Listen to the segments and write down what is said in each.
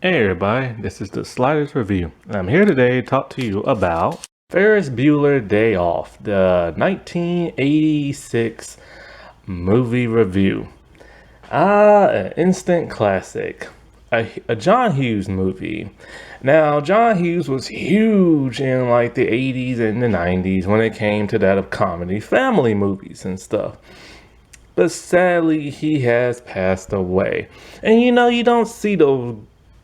Hey everybody, this is the Sliders Review. I'm here today to talk to you about Ferris Bueller Day Off, the 1986 movie review. An instant classic. A John Hughes movie. Now, John Hughes was huge in like the 80s and the 90s when it came to that of comedy, family movies and stuff. But sadly, he has passed away. And you don't see those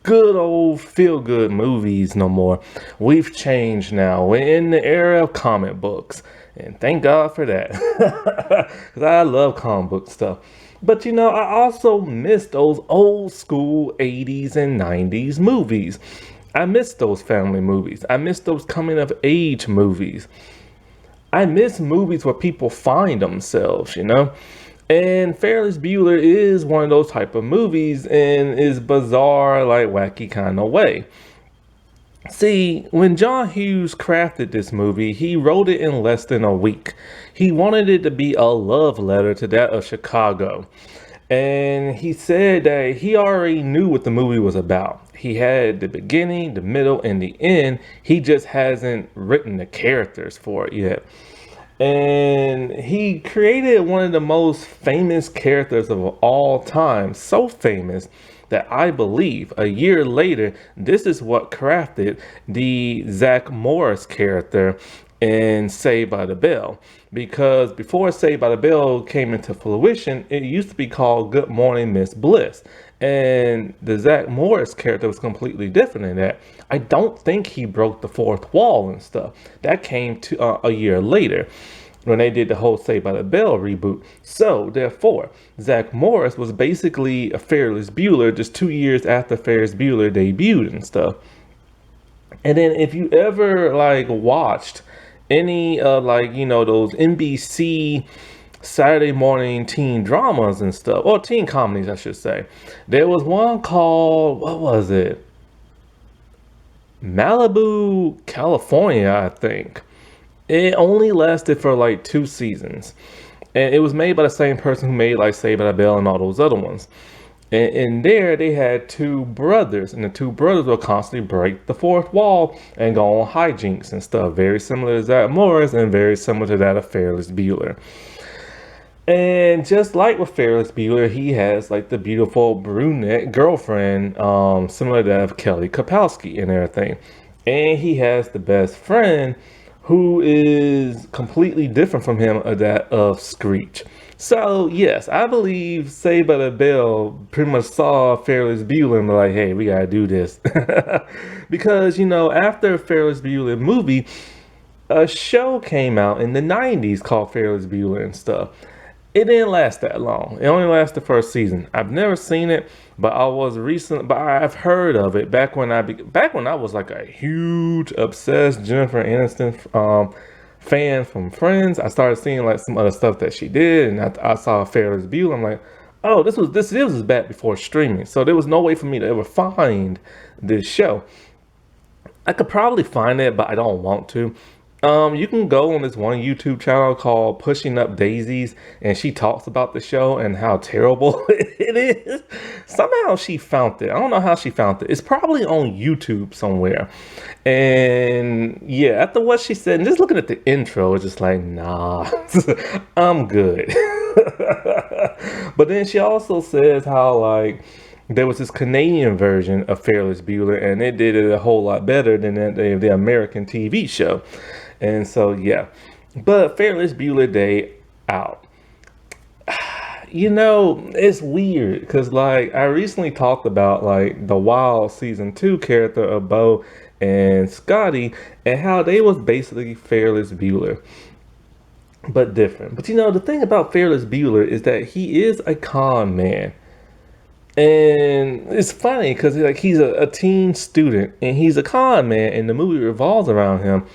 good old feel good movies no more. We've changed now. We're in the era of comic books. And thank God for that. Because I love comic book stuff. But I also miss those old school 80s and 90s movies. I miss those family movies. I miss those coming of age movies. I miss movies where people find themselves. And Ferris Bueller is one of those type of movies and is bizarre, like wacky kind of way. See, when John Hughes crafted this movie, he wrote it in less than a week. He wanted it to be a love letter to that of Chicago. And he said that he already knew what the movie was about. He had the beginning, the middle, and the end. He just hasn't written the characters for it yet. And he created one of the most famous characters of all time. So famous that I believe a year later, this is what crafted the Zach Morris character in Saved by the Bell. Because before Saved by the Bell came into fruition, it used to be called Good Morning Miss Bliss. And the Zach Morris character was completely different in that. I don't think he broke the fourth wall and stuff. That came to a year later when they did the whole Saved by the Bell reboot. So, therefore, Zach Morris was basically a Ferris Bueller just 2 years after Ferris Bueller debuted and stuff. And then if you ever watched any those NBC Saturday morning teen dramas and stuff, or teen comedies, I should say, there was one called, what was it? Malibu, California, I think. It only lasted for like 2 seasons. And it was made by the same person who made like Saved by the Bell and all those other ones. And in there, they had two brothers, and the two brothers would constantly break the fourth wall and go on hijinks and stuff. Very similar to Zach Morris and very similar to that of Ferris Bueller. And just like with Ferris Bueller, he has like the beautiful brunette girlfriend, similar to that of Kelly Kapowski and everything. And he has the best friend who is completely different from him of that of Screech. So yes, I believe Saved by the Bell pretty much saw Ferris Bueller and were like, hey, we gotta do this. Because after Ferris Bueller movie, a show came out in the 90s called Ferris Bueller and stuff. It didn't last that long. It only lasted the first season. I've never seen it, but I've heard of it back when I was like a huge obsessed Jennifer Aniston fan from Friends. I started seeing like some other stuff that she did, and I saw Ferris Bueller. I'm like, oh, this was back before streaming, so there was no way for me to ever find this show. I could probably find it, but I don't want to. You can go on this one YouTube channel called Pushing Up Daisies, and she talks about the show and how terrible it is. Somehow she found it. I don't know how she found it. It's probably on YouTube somewhere. And yeah, after what she said, and just looking at the intro, it's just like, nah, I'm good. But then she also says how there was this Canadian version of Ferris Bueller, and it did it a whole lot better than the American TV show. And so, yeah. But Ferris Bueller Day out. It's weird because, I recently talked about, the Wild Season 2 character of Bo and Scotty and how they was basically Ferris Bueller, but different. But, the thing about Ferris Bueller is that he is a con man. And it's funny because he's a teen student and he's a con man and the movie revolves around him.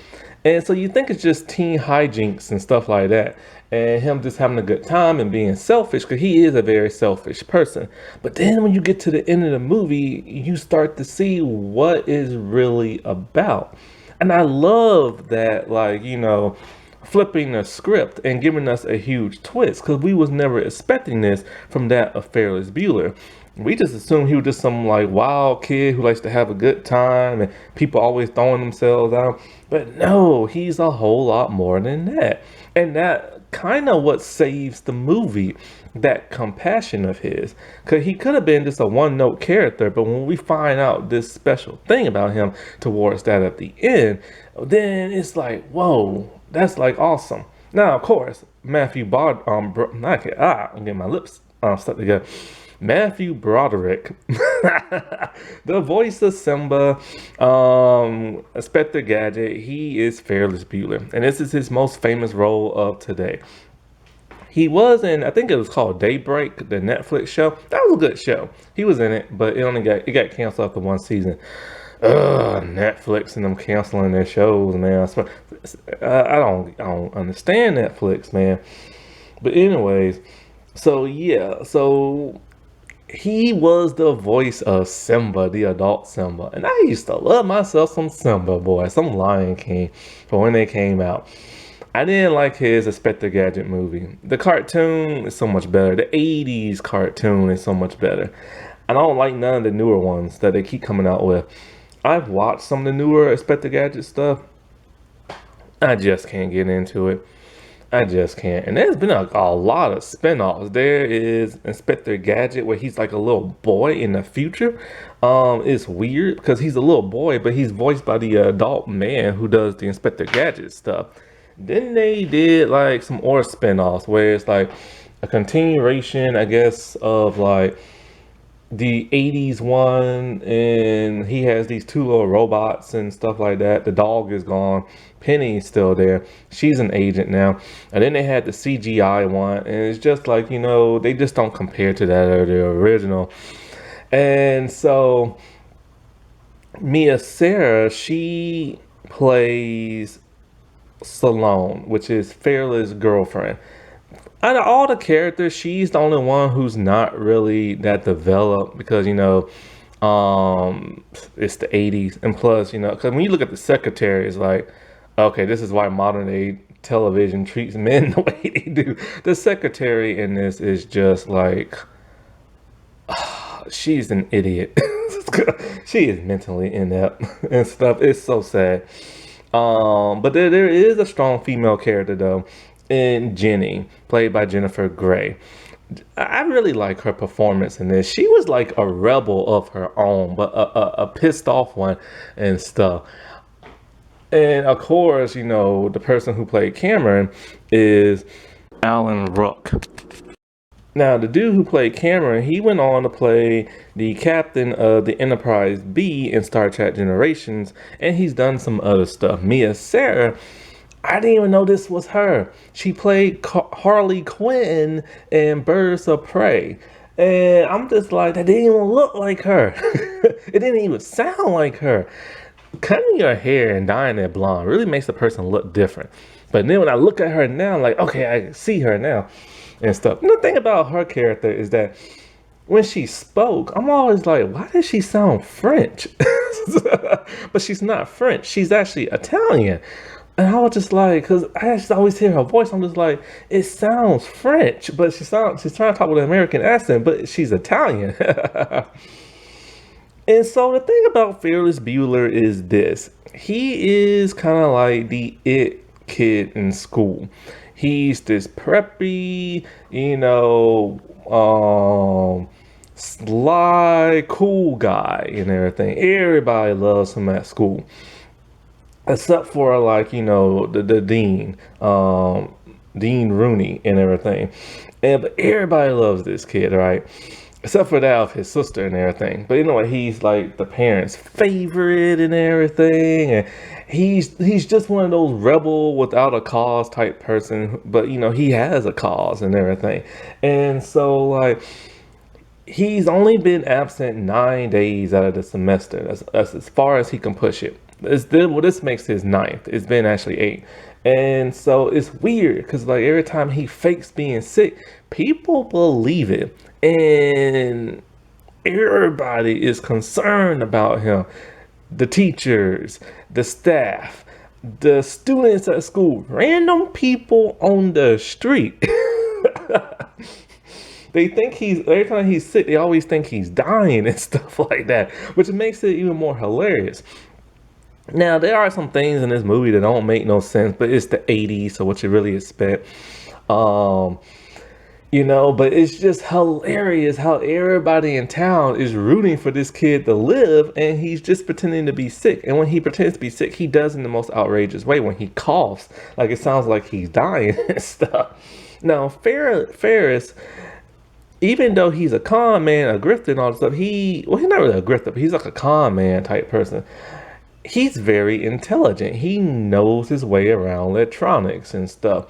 And so you think it's just teen hijinks and stuff like that. And him just having a good time and being selfish because he is a very selfish person. But then when you get to the end of the movie, you start to see what is really about. And I love that, flipping the script and giving us a huge twist because we was never expecting this from that of Ferris Bueller. We just assume he was just some like wild kid who likes to have a good time and people always throwing themselves out. But no, he's a whole lot more than that. And that kind of what saves the movie, that compassion of his. Because he could have been just a one note character, but when we find out this special thing about him towards that at the end, then it's like, whoa, that's like awesome. Now, of course, Matthew Bod, I'm getting my lips stuck together. Matthew Broderick, the voice of Simba, Inspector Gadget, he is Ferris Bueller. And this is his most famous role of today. He was in, I think it was called Daybreak, the Netflix show. That was a good show. He was in it, but it got canceled after one season. Netflix and them canceling their shows, man. I don't understand Netflix, man. But anyways, so yeah, so he was the voice of Simba, the adult Simba. And I used to love myself some Simba, boy, some Lion King for when they came out. I didn't like his Inspector Gadget movie. The cartoon is so much better. The 80s cartoon is so much better. I don't like none of the newer ones that they keep coming out with. I've watched some of the newer Inspector Gadget stuff. I just can't get into it. I just can't. And there's been a lot of spin-offs. There is Inspector Gadget where he's like a little boy in the future. It's weird because he's a little boy, but he's voiced by the adult man who does the Inspector Gadget stuff. Then they did like some more spin-offs where it's like a continuation, I guess, of like the 80s one, and he has these two little robots and stuff like that. The dog is gone. Penny's still there. She's an agent now. And then they had the CGI one, and it's just like, you know, they just don't compare to that or the original. And so Mia Sarah, she plays Salome, which is Ferris' girlfriend. Out of all the characters, she's the only one who's not really that developed because, you know, it's the 80s. And plus, you know, because when you look at the secretary, it's like, okay, this is why modern day television treats men the way they do. The secretary in this is just like, she's an idiot. She is mentally inept and stuff. It's so sad. But there is a strong female character, though, in Jenny, played by Jennifer Grey. I really like her performance in this. She was like a rebel of her own, but a pissed off one and stuff. And of course, you know, the person who played Cameron is Alan Ruck. Now, the dude who played Cameron, he went on to play the captain of the Enterprise B in Star Trek Generations, and he's done some other stuff. Mia Sarah, I didn't even know this was her. She played Harley Quinn in Birds of Prey. And I'm just like, that didn't even look like her. It didn't even sound like her. Cutting your hair and dyeing it blonde really makes the person look different. But then when I look at her now, I'm like, okay, I can see her now and stuff. And the thing about her character is that when she spoke, I'm always like, why does she sound French? But she's not French. She's actually Italian. And I was just like, because I just always hear her voice, I'm just like, it sounds French, but she's trying to talk with an American accent, but she's Italian. And so the thing about Ferris Bueller is this. He is kind of like the it kid in school. He's this preppy, you know, sly, cool guy and everything. Everybody loves him at school. Except for like, you know, the dean, Dean Rooney and everything. But everybody loves this kid, right? Except for that of his sister and everything. But you know what? He's like the parents' favorite and everything. And he's just one of those rebel without a cause type person. But you know, he has a cause and everything. And so like, he's only been absent 9 days out of the semester. That's as far as he can push it. This makes his 9th. It's been actually 8. And so it's weird because like every time he fakes being sick, people believe it. And everybody is concerned about him. The teachers, the staff, the students at school, random people on the street. They think every time he's sick, they always think he's dying and stuff like that, which makes it even more hilarious. Now, there are some things in this movie that don't make no sense, but it's the 80s, so what you really expect. Um, but it's just hilarious how everybody in town is rooting for this kid to live, and he's just pretending to be sick. And when he pretends to be sick, he does in the most outrageous way. When he coughs, like it sounds like he's dying and stuff. Now, Ferris, even though he's a con man, a grifter and all this stuff, he's not really a grifter, but he's like a con man type person. He's very intelligent. He knows his way around electronics and stuff.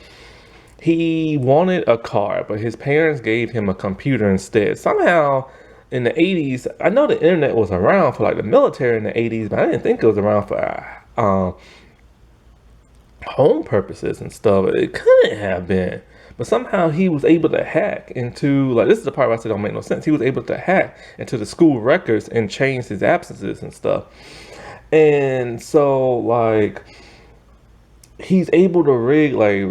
He wanted a car, but his parents gave him a computer instead. Somehow, in the 80s, I know the internet was around for like the military in the 80s, but I didn't think it was around for home purposes and stuff. It couldn't have been. But somehow he was able to hack into, like, this is the part where I said don't make no sense. He was able to hack into the school records and change his absences and stuff. And so, like, he's able to rig like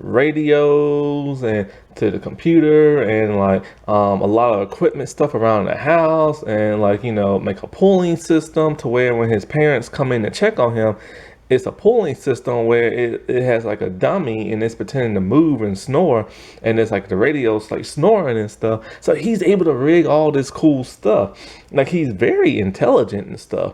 radios and to the computer and like a lot of equipment stuff around the house, and like make a pulling system to where when his parents come in to check on him, it's a pulling system where it has like a dummy and it's pretending to move and snore, and it's like the radio's like snoring and stuff. So he's able to rig all this cool stuff. Like, he's very intelligent and stuff.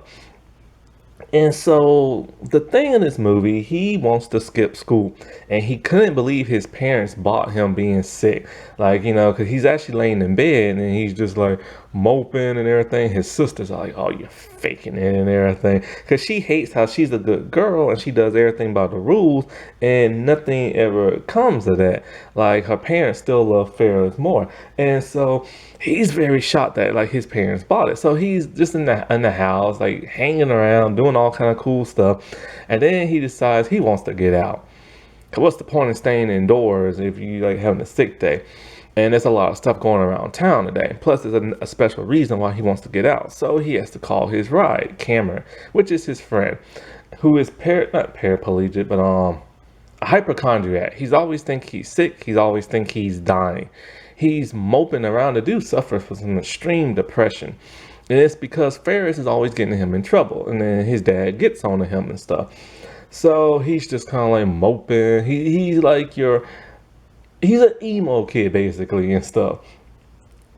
And so the thing in this movie, he wants to skip school, and he couldn't believe his parents bought him being sick. Like, because he's actually laying in bed and he's just like moping and everything. His sisters are like, "Oh, you're faking it," and everything, because she hates how she's a good girl and she does everything by the rules, and nothing ever comes of that. Like, her parents still love Ferris more, and so he's very shocked that like his parents bought it. So he's just in the house, like hanging around, doing all kind of cool stuff, and then he decides he wants to get out. Cause what's the point of staying indoors if you like having a sick day? And there's a lot of stuff going around town today. Plus, there's a special reason why he wants to get out. So he has to call his ride, Cameron, which is his friend, who is not paraplegic, but a hypochondriac. He's always think he's sick. He's always think he's dying. He's moping around. The dude suffers from some extreme depression. And it's because Ferris is always getting him in trouble. And then his dad gets on to him and stuff. So he's just kind of like moping. He's like he's an emo kid basically and stuff.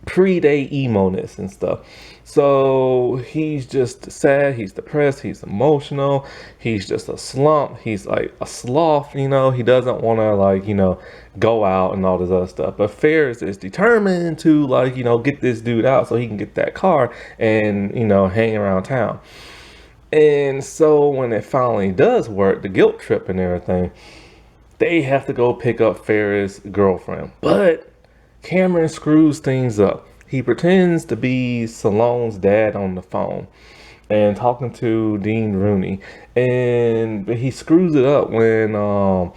Pre-day emo-ness and stuff. So he's just sad, he's depressed, he's emotional, he's just a slump, he's like a sloth, he doesn't want to like, go out and all this other stuff. But Ferris is determined to like, get this dude out so he can get that car and, hang around town. And so when it finally does work, the guilt trip and everything, they have to go pick up Ferris' girlfriend. But Cameron screws things up. He pretends to be Salone's dad on the phone and talking to Dean Rooney. But he screws it up when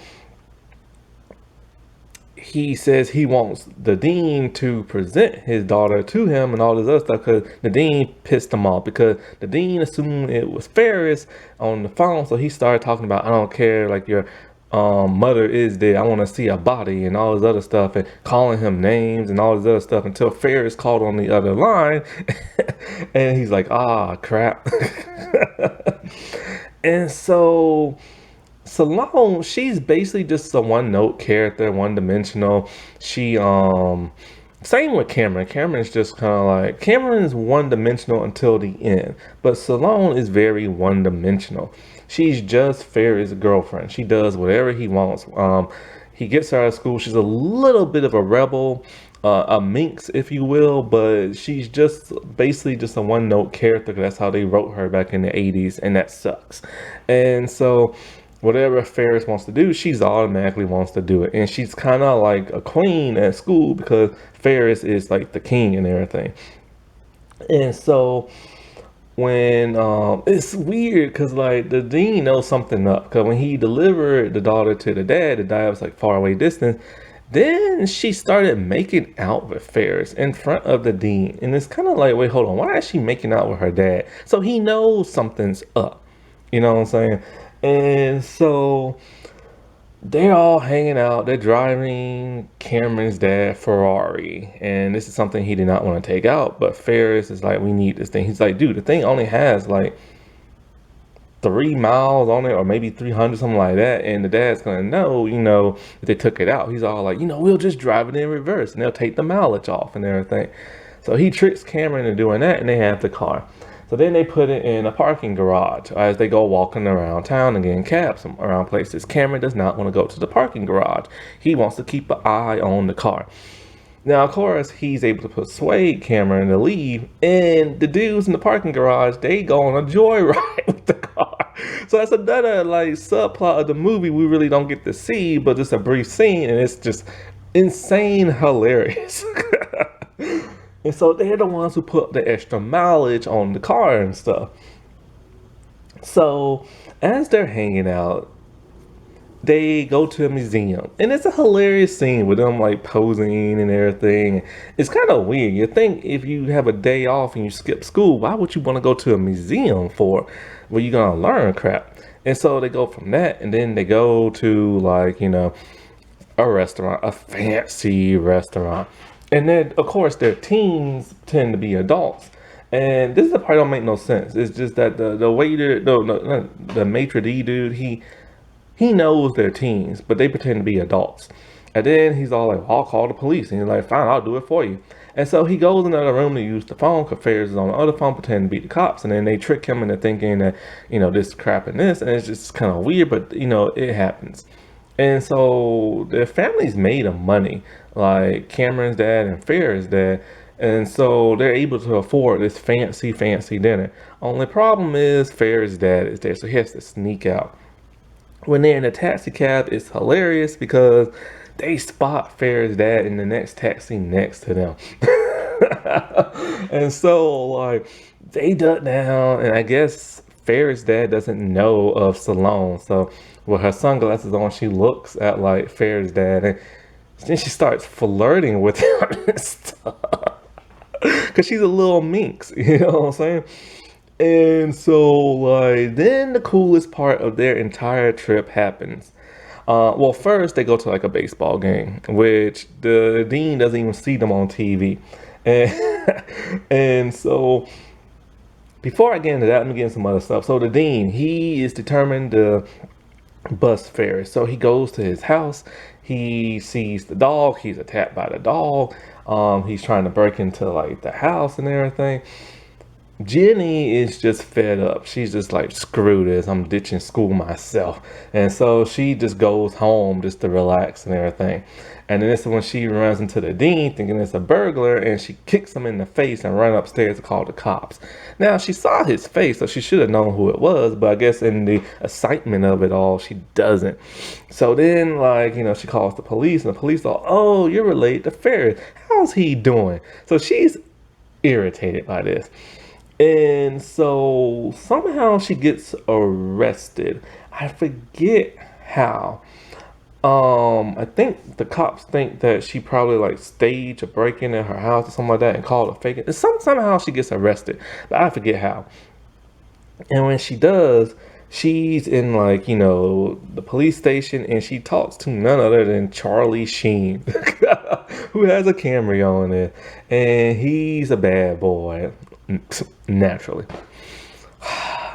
he says he wants the dean to present his daughter to him and all this other stuff, because the dean pissed him off, because the dean assumed it was Ferris on the phone. So he started talking about, "I don't care, like your mother is dead, I want to see a body," and all this other stuff, and calling him names and all this other stuff, until Ferris called on the other line and he's like, "Ah, crap." And so Salone, she's basically just a one-note character, one-dimensional. She same with Cameron. Cameron's just kind of like, Cameron's one-dimensional until the end, but Salone is very one-dimensional. She's just Ferris' girlfriend. She does whatever he wants. He gets her out of school. She's a little bit of a rebel, a minx, if you will, but she's just basically just a one-note character, because that's how they wrote her back in the 80s, and that sucks. And so whatever Ferris wants to do, she's automatically wants to do it. And she's kind of like a queen at school, because Ferris is like the king and everything. And so when it's weird, because like the dean knows something up, because when he delivered the daughter to the dad was like far away distance. Then she started making out with Ferris in front of the dean, and it's kind of like, wait, hold on, why is she making out with her dad? So he knows something's up, you know what I'm saying? And so they're all hanging out. They're driving Cameron's dad Ferrari, and this is something he did not want to take out. But Ferris is like, "We need this thing." He's like, "Dude, the thing only has like 3 miles on it, or maybe 300, something like that." And the dad's gonna know, that they took it out. He's all like, "We'll just drive it in reverse, and they'll take the mileage off and everything." So he tricks Cameron into doing that, and they have the car. So then they put it in a parking garage as they go walking around town and getting cabs around places. Cameron does not want to go to the parking garage. He wants to keep an eye on the car. Now, of course, he's able to persuade Cameron to leave, and the dudes in the parking garage, they go on a joyride with the car. So that's another like subplot of the movie we really don't get to see, but just a brief scene, and it's just insane hilarious. And so they're the ones who put the extra mileage on the car and stuff. So as they're hanging out, they go to a museum, and it's a hilarious scene with them like posing and everything. It's kind of weird. You think if you have a day off and you skip school, why would you want to go to a museum for, where you're gonna learn crap? And so they go from that, and then they go to like a restaurant, a fancy restaurant, and then of course their teens tend to be adults. And this is the part that don't make no sense. It's just that the waiter, no, the maitre d' dude, he knows they're teens, but they pretend to be adults. And then he's all like, "I'll call the police." And he's like, "Fine, I'll do it for you." And so he goes in another room to use the phone, because Ferris is on the other phone, pretending to be the cops. And then they trick him into thinking that, this crap and this. And it's just kind of weird, but, it happens. And so their families made of money, like Cameron's dad and Ferris' dad. And so they're able to afford this fancy, fancy dinner. Only problem is Ferris' dad is there, so he has to sneak out. When they're in a taxi cab, it's hilarious because they spot Ferris' dad in the next taxi next to them. And so, like, they duck down, and I guess Ferris' dad doesn't know of Salome. So, with her sunglasses on, she looks at, like, Ferris' dad, and then she starts flirting with him and stuff. Because she's a little minx, you know what I'm saying? And so, like, then the coolest part of their entire trip happens. Well, first they go to like a baseball game, which the dean doesn't even see them on TV. And, and so, before I get into that, let me get into some other stuff. So the dean, he is determined to bust Ferris. So he goes to his house. He sees the dog. He's attacked by the dog. He's trying to break into like the house and everything. Jenny is just fed up. She's just like, "Screw this, I'm ditching school myself." And so she just goes home just to relax and everything. And then this is when she runs into the dean thinking it's a burglar, and she kicks him in the face and runs upstairs to call the cops. Now, she saw his face, so she should have known who it was, but I guess in the excitement of it all, she doesn't. So then, like, she calls the police, and the police are, "Oh, you're related to Ferris. How's he doing?" So she's irritated by this. And so somehow she gets arrested. I forget how. I think the cops think that she probably like staged a break-in at her house or something like that and called a fake. And somehow she gets arrested, but I forget how. And when she does, she's in like, the police station, and she talks to none other than Charlie Sheen, who has a cameo in it. And he's a bad boy, naturally.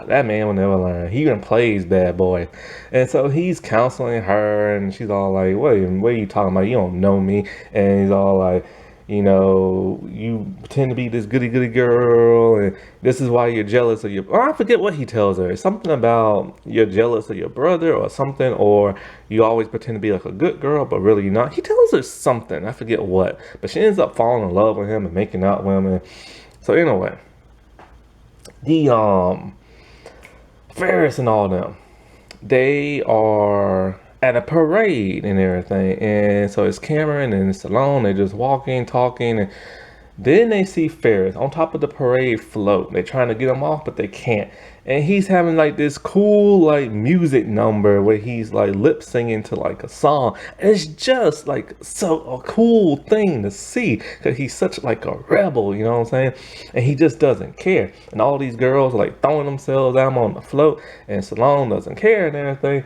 That man will never learn. He even plays bad boy. And so he's counseling her, and she's all like, what are you talking about? You don't know me. And he's all like, you pretend to be this goody goody girl, and this is why you're jealous of your, I forget what he tells her. It's something about you're jealous of your brother or something, or you always pretend to be like a good girl, but really you're not. He tells her something, I forget what, but she ends up falling in love with him and making out with him. So anyway, the Ferris and all them, they are at a parade and everything, and so it's Cameron and Salome. They're just walking, talking, and then they see Ferris on top of the parade float. They're trying to get him off, but they can't. And he's having like this cool like music number where he's like lip singing to like a song. And it's just like so a cool thing to see, because he's such like a rebel, you know what I'm saying? And he just doesn't care. And all these girls are like throwing themselves at him on the float, and Salome doesn't care and everything.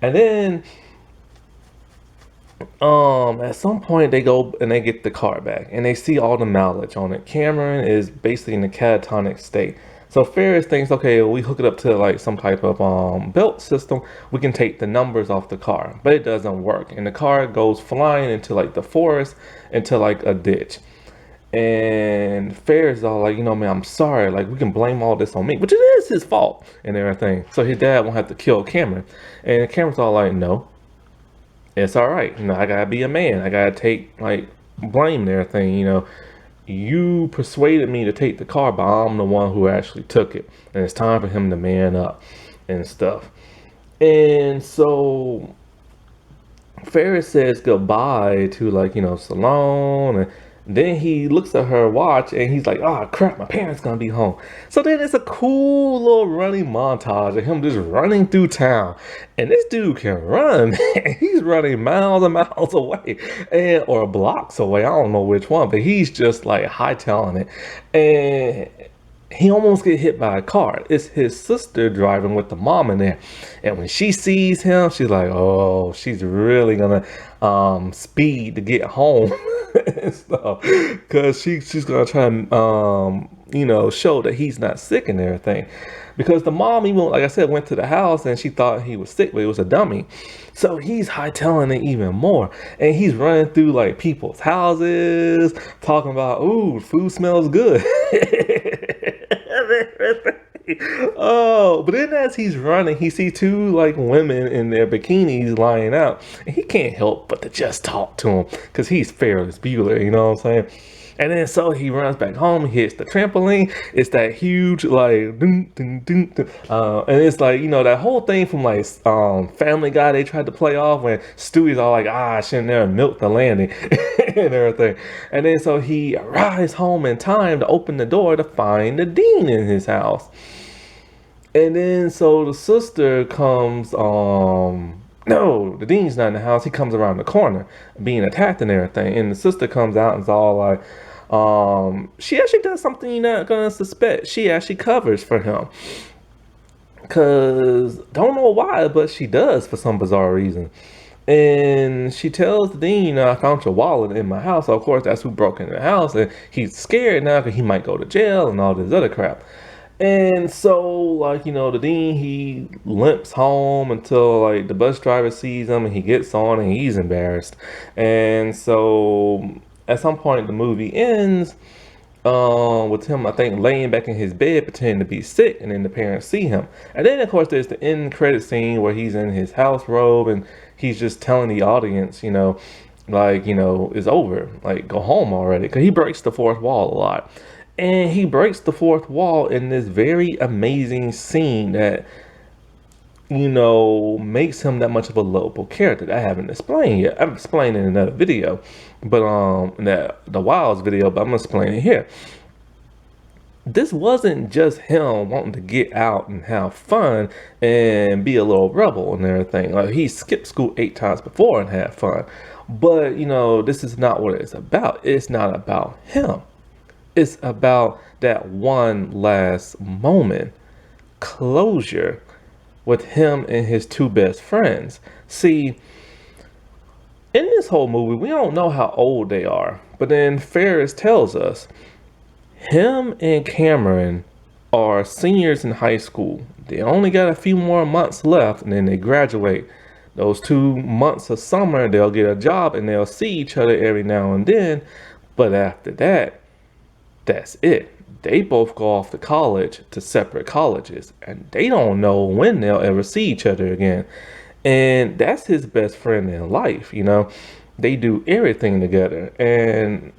And then At some point they go and they get the car back and they see all the mileage on it. Cameron is basically in a catatonic state. So Ferris thinks, okay, well, we hook it up to like some type of belt system, we can take the numbers off the car. But it doesn't work. And the car goes flying into like the forest, into like a ditch. And Ferris is all like, man, I'm sorry. Like, we can blame all this on me, which it is his fault and everything. So his dad won't have to kill Cameron. And Cameron's all like, no, it's all right. I gotta be a man. I gotta take like blame and everything. You persuaded me to take the car, but I'm the one who actually took it, and it's time for him to man up and stuff. And so Ferris says goodbye to like Salone, and then he looks at her watch and he's like, oh crap, my parents gonna be home. So then it's a cool little running montage of him just running through town. And this dude can run. He's running miles and miles away, or blocks away. I don't know which one, but he's just like hightailing it. And he almost get hit by a car. It's his sister driving with the mom in there. And when she sees him, she's like, oh, she's really gonna speed to get home and stuff. Cause she's gonna try and show that he's not sick and everything. Because the mom, even like I said, went to the house and she thought he was sick, but it was a dummy. So he's hightailing it even more. And he's running through like people's houses, talking about, ooh, food smells good. Oh, but then as he's running, he sees two like women in their bikinis lying out, and he can't help but to just talk to them because he's Ferris Bueller, you know what I'm saying? And then so he runs back home, he hits the trampoline. It's that huge like dun, dun, dun, dun. And it's like, that whole thing from like Family Guy they tried to play off when Stewie's all like, I shouldn't have milked the landing and everything. And then so he arrives home in time to open the door to find the dean in his house. And then so the sister comes, no, the dean's not in the house. He comes around the corner being attacked and everything. And the sister comes out and is all like, she actually does something you're not gonna suspect. She actually covers for him. Cause don't know why, but she does for some bizarre reason. And she tells the dean, I found your wallet in my house. So of course, that's who broke into the house. And he's scared now because he might go to jail and all this other crap. And so, like, the dean, he limps home until, like, the bus driver sees him and he gets on and he's embarrassed. And so, at some point, the movie ends with him, I think, laying back in his bed, pretending to be sick, and then the parents see him. And then, of course, there's the end credit scene where he's in his house robe and he's just telling the audience, like, it's over. Like, go home already. Because he breaks the fourth wall a lot. And he breaks the fourth wall in this very amazing scene that, makes him that much of a lovable character that I haven't explained yet. I've explained in another video, but the Wilds video, but I'm gonna explain it here. This wasn't just him wanting to get out and have fun and be a little rebel and everything. Like, he skipped school 8 times before and had fun. But, this is not what it's about. It's not about him. It's about that one last moment, closure with him and his 2 best friends. See, in this whole movie, we don't know how old they are, but then Ferris tells us him and Cameron are seniors in high school. They only got a few more months left and then they graduate. Those 2 months of summer, they'll get a job and they'll see each other every now and then. But after that, that's it. They both go off to college, to separate colleges, and they don't know when they'll ever see each other again. And that's his best friend in life, They do everything together, and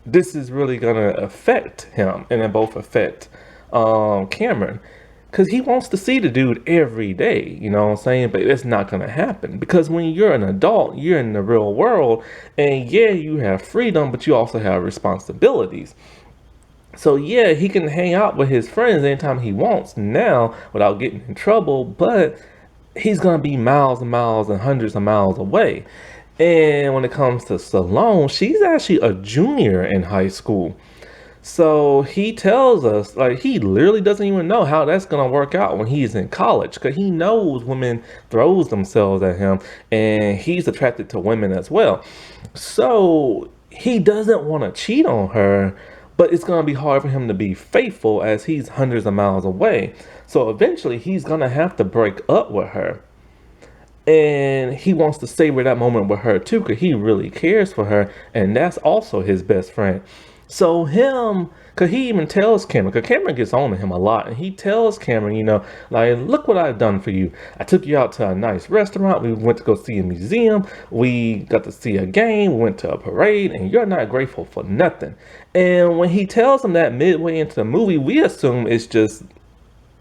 this is really gonna affect him, and then both affect Cameron, because he wants to see the dude every day, you know what I'm saying? But it's not gonna happen, because when you're an adult, you're in the real world, and yeah, you have freedom, but you also have responsibilities. So yeah, he can hang out with his friends anytime he wants now without getting in trouble, but he's gonna be miles and miles and hundreds of miles away. And when it comes to Salone, she's actually a junior in high school. So he tells us, like, he literally doesn't even know how that's gonna work out when he's in college, because he knows women throws themselves at him, and he's attracted to women as well. So he doesn't want to cheat on her, but it's gonna be hard for him to be faithful as he's hundreds of miles away. So eventually he's gonna have to break up with her, and he wants to savor that moment with her too, because he really cares for her, and that's also his best friend. So him, because he even tells Cameron, because Cameron gets on to him a lot, and he tells Cameron, like, look what I've done for you. I took you out to a nice restaurant, we went to go see a museum, we got to see a game, we went to a parade, and you're not grateful for nothing. And when he tells him that midway into the movie, we assume it's just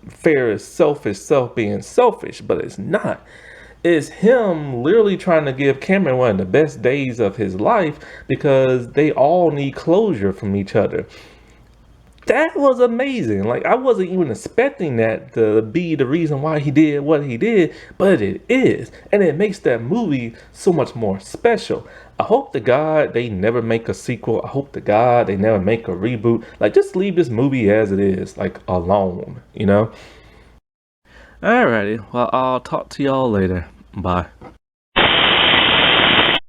Ferris' selfish self being selfish, but it's not. It's him literally trying to give Cameron one of the best days of his life, because they all need closure from each other. That was amazing. Like, I wasn't even expecting that to be the reason why he did what he did, but it is. And it makes that movie so much more special. I hope to God they never make a sequel. I hope to God they never make a reboot. Like, just leave this movie as it is, like, alone. Alrighty, well, I'll talk to y'all later. Bye.